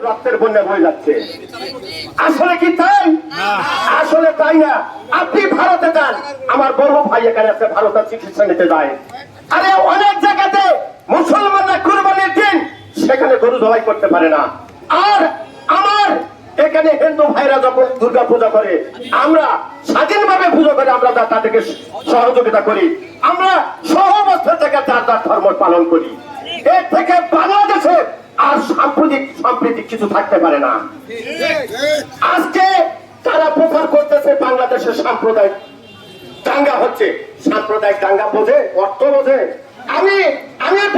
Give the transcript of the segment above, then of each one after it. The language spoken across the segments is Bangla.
রক্তের বন্যা বয়ে যাচ্ছে। আসলে কি তাই? আসলে তাই না। আপনি ভারতে যান, আমার বড় ভাই এখানে আছে, ভারতের চিকিৎসা নিতে যায়। আরে অনেক জায়গাতে মুসলমানরা কুরবানির দিন সেখানে গরু জবাই করতে পারে না। আর আমার এখানে হিন্দু ভাইরা যখন দুর্গা পূজা করে, আমরা স্বাধীনভাবে পুজো করে, আমরা তাদেরকে সহযোগিতা করি, আমরা সহবস্থান থেকে তার ধর্ম পালন করি। এর থেকে বাংলাদেশে আর সাম্প্রতিক সাম্প্রতিক কিছু থাকতে পারে না। আজকে তারা প্রচার করতেছে বাংলাদেশের সাম্প্রদায়িক দাঙ্গা হচ্ছে। সাম্প্রদায়িক দাঙ্গা বোঝে, অর্থ বোঝে। আমি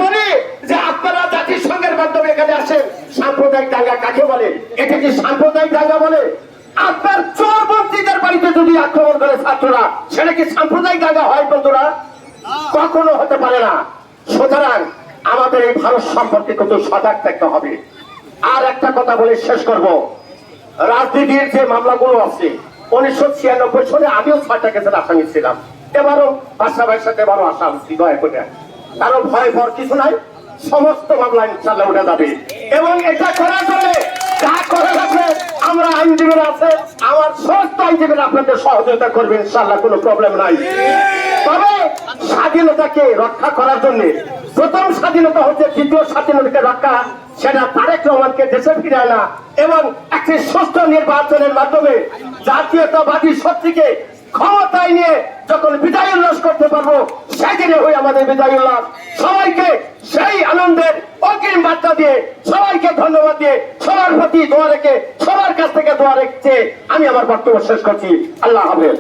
বলি যে আপনারা জাতিসংঘের মাধ্যমে এখানে আসেন, সাম্প্রদায়িক দাঙ্গা কাকে বলে? এটা কি সাম্প্রদায়িক দাঙ্গা বলে? আপনার চোরপন্থীদের বাড়িতে যদি আক্রমণ করে ছাত্ররা, সেটা কি সাম্প্রদায়িক দাঙ্গা হয় বন্ধুরা? কখনো হতে পারে না। সুতরাং আমাদের এই ভারত সম্পর্কে কত সজাগ থাকতে হবে। আর একটা কথা বলে শেষ করব, রাজনীতির যে মামলাগুলো আছে, 1996 সালে আমিও 6টা কেসের আসামি ছিলাম। এবারও বাদশা ভাইয়ের সাথে এবারও আসামি, দয়া করে কারো ভয় ভর কিছু নাই, সমস্ত মামলা ইনশাল্লাহ উঠে যাবে। এবং এটা করার জন্য যা করে যাবে, আমরা আইনজীবীরা আছে, আমার সমস্ত আইনজীবীরা আপনাদের সহযোগিতা করবে, ইনশাল্লাহ কোনো প্রবলেম নাই। তবে স্বাধীনতাকে রক্ষা করার জন্য প্রথম স্বাধীনতা হচ্ছে দ্বিতীয় স্বাধীনতাকে রক্ষা, সেটা তারেক রহমানকে দেশে ফিরে আনা এবং একটি সুস্থ নির্বাচনের মাধ্যমে জাতীয়তাবাদী শক্তিকে ক্ষমতায় নিয়ে যখন বিজয় উল্লাস করতে পারবো, সেদিনে হয়ে আমাদের বিজয় উল্লাস। সবাইকে সেই আনন্দের অগ্রিম বার্তা দিয়ে, সবাইকে ধন্যবাদ দিয়ে, সবার প্রতি দোয়া রেখে, সবার কাছ থেকে দোয়া রেখে আমি আমার বক্তব্য শেষ করছি। আল্লাহ হাফেজ।